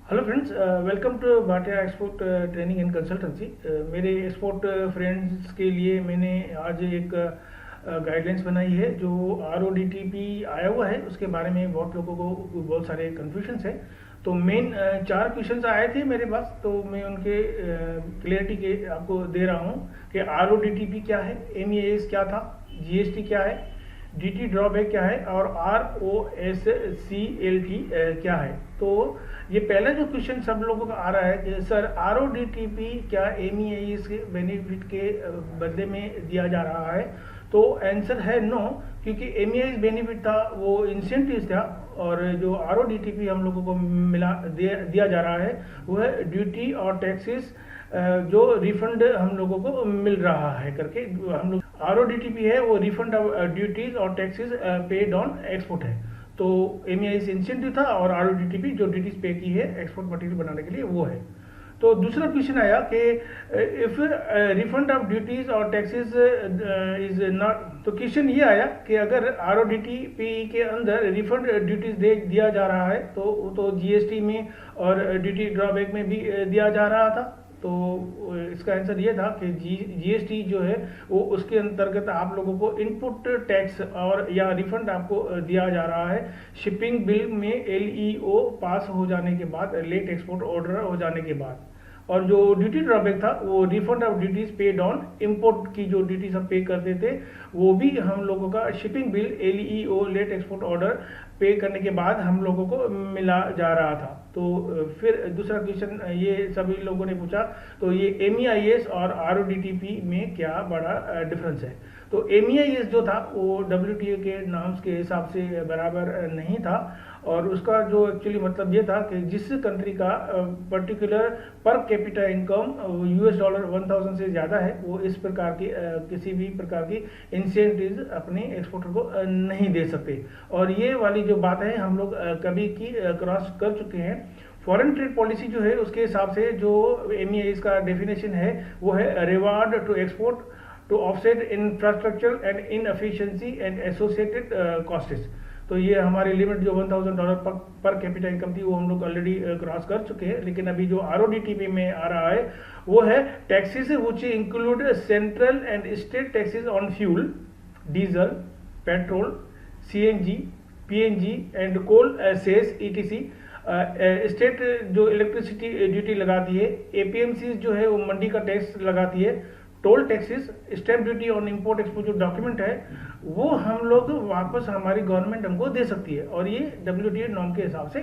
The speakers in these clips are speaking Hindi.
Hello friends, welcome to Bhatia export training and consultancy. मेरे एक्सपोर्ट फ्रेंड्स के लिए मैंने आज एक गाइडलाइंस बनाई है। जो RODTP आया हुआ है उसके बारे में बहुत लोगों को बहुत सारे कन्फ्यूजन्स है। तो मेन 4 क्वेश्चंस आए थे मेरे पास, तो मैं उनके क्लियरिटी के आपको दे रहा हूँ कि RODTP क्या है, MEIS क्या था, GST क्या है, DT ड्रॉबैक क्या है और ROSCLT क्या है। तो ये पहला जो क्वेश्चन सब लोगों का आ रहा है कि सर RODTP क्या MEIS के बेनिफिट के बदले में दिया जा रहा है। तो आंसर है नो, क्योंकि MEIS बेनिफिट था वो इंसेंटिव था, और जो RODTP हम लोगों को दिया जा रहा है वो है ड्यूटी और टैक्सेस जो रिफंड हम लोगों को मिल रहा है करके। हम लोग RODTP है वो रिफंड ऑफ ड्यूटीज और टैक्सेस पेड ऑन एक्सपोर्ट है। तो MEIS इंसेंटिव था और RODTP जो ड्यूटीज पे की है एक्सपोर्ट मटेरियल बनाने के लिए वो है। तो दूसरा क्वेश्चन आया कि इफ रिफंड ऑफ ड्यूटीज और टैक्सेस इज नॉट, तो क्वेश्चन ये आया कि अगर RODTP के अंदर रिफंड ड्यूटीज दिया जा रहा है तो GST में और ड्यूटी ड्रॉबैक में भी दिया जा रहा था। तो इसका आंसर ये था कि GST जो है वो उसके अंतर्गत आप लोगों को इनपुट टैक्स और या रिफंड आपको दिया जा रहा है शिपिंग बिल में LEO पास हो जाने के बाद, लेट एक्सपोर्ट ऑर्डर हो जाने के बाद। और जो ड्यूटी ड्रॉबैक था वो refund of duties paid on import की जो ड्यूटीज हम पे करते थे वो भी हम लोगों का shipping bill LEO let export order पे करने के बाद हम लोगों को मिला जा रहा था। तो फिर दूसरा क्वेश्चन ये सभी लोगों ने पूछा, तो ये MEIS और RODTP में क्या बड़ा डिफरेंस है। तो MEIS जो था वो WTO के नॉर्म्स के हिसाब से बराबर नहीं था, और उसका जो एक्चुअली मतलब ये था कि जिस कंट्री का पर्टिकुलर पर कैपिटा इनकम $1000 से ज़्यादा है वो इस प्रकार की किसी भी प्रकार की इंसेंटिव अपने एक्सपोर्टर को नहीं दे सकते। और ये वाली जो बात है हम लोग कभी की क्रॉस कर चुके हैं। फॉरेन ट्रेड पॉलिसी जो है उसके हिसाब से जो MEIS का डेफिनेशन है वो है reward to export to offset infrastructure and inefficiency and associated costs. तो ये हमारी लिमिट जो $1000 पर कैपिटा इनकम थी वो हम लोग ऑलरेडी क्रॉस कर चुके हैं। लेकिन अभी जो RODTP में आ रहा है वो है taxes which include central and state taxes on fuel, diesel, petrol, CNG, PNG and coal cess ETC। State जो इलेक्ट्रिसिटी ड्यूटी लगाती है, APMC जो है वो मंडी का टैक्स लगाती है, toll taxes, stamp duty on import export जो डॉक्यूमेंट है वो हम लोग वापस हमारी गवर्नमेंट हमको दे सकती है, और ये WTO नॉर्म के हिसाब से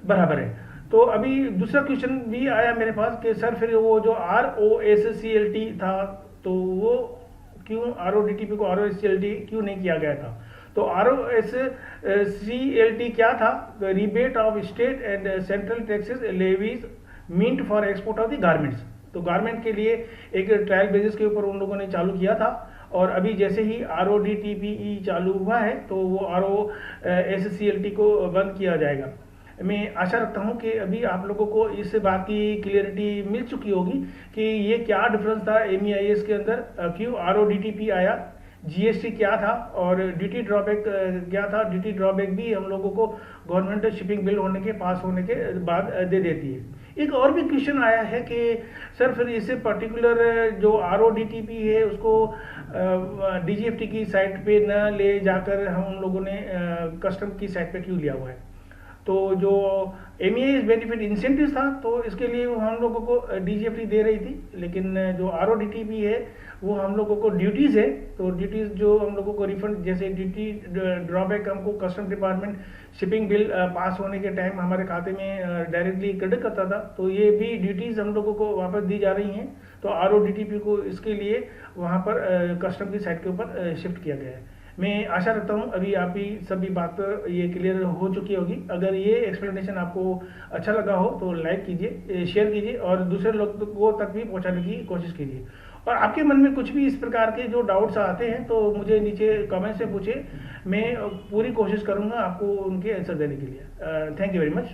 बराबर है। तो अभी दूसरा क्वेश्चन भी आया मेरे पास कि सर फिर वो जो ROSCLT था तो वो क्यों RODTP को ROSCLT क्यों नहीं किया गया था। तो ROSCLT क्या था, rebate of state and central taxes levies meant for export of the garments. तो गारमेंट के लिए एक ट्रायल बेसिस के ऊपर उन लोगों ने चालू किया था, और अभी जैसे ही RODTP चालू हुआ है तो वो ROSCLT को बंद किया जाएगा। मैं आशा रखता हूं कि अभी आप लोगों को इस बात की क्लियरिटी मिल चुकी होगी कि ये क्या डिफरेंस था MEIS के अंदर, क्यों RODTP आया, GST क्या था और ड्यूटी ड्रॉबैक क्या था। ड्यूटी ड्रॉबैक भी हम लोगों को गवर्नमेंट शिपिंग बिल होने के पास होने के बाद दे देती है। एक और भी क्वेश्चन आया है कि सर फिर इसे पर्टिकुलर जो RODTP है उसको DGFT की साइट पे न ले जाकर हम लोगों ने कस्टम की साइट पे क्यों लिया हुआ है। तो जो MEIS बेनिफिट इंसेंटिव था तो इसके लिए वो हम लोगों को DGFT दे रही थी, लेकिन जो RODTP है वो हम लोगों को ड्यूटीज़ है। तो ड्यूटीज़ जो हम लोगों को रिफंड, जैसे ड्यूटी ड्रॉबैक हमको custom department shipping bill pass होने के टाइम हमारे खाते में डायरेक्टली क्रेडिट करता था, तो ये भी ड्यूटीज़ हम लोगों को वापस दी जा रही हैं। तो RODTP को इसके लिए वहाँ पर कस्टम की साइट के ऊपर शिफ्ट किया गया है। मैं आशा रखता हूँ अभी आप ही सभी बात ये क्लियर हो चुकी होगी। अगर ये एक्सप्लेनेशन आपको अच्छा लगा हो तो लाइक कीजिए, शेयर कीजिए और दूसरे लोगों तक भी पहुँचाने की कोशिश कीजिए। और आपके मन में कुछ भी इस प्रकार के जो डाउट्स आते हैं तो मुझे नीचे कमेंट से पूछे, मैं पूरी कोशिश करूँगा आपको उनके आंसर देने के लिए। Thank you very much.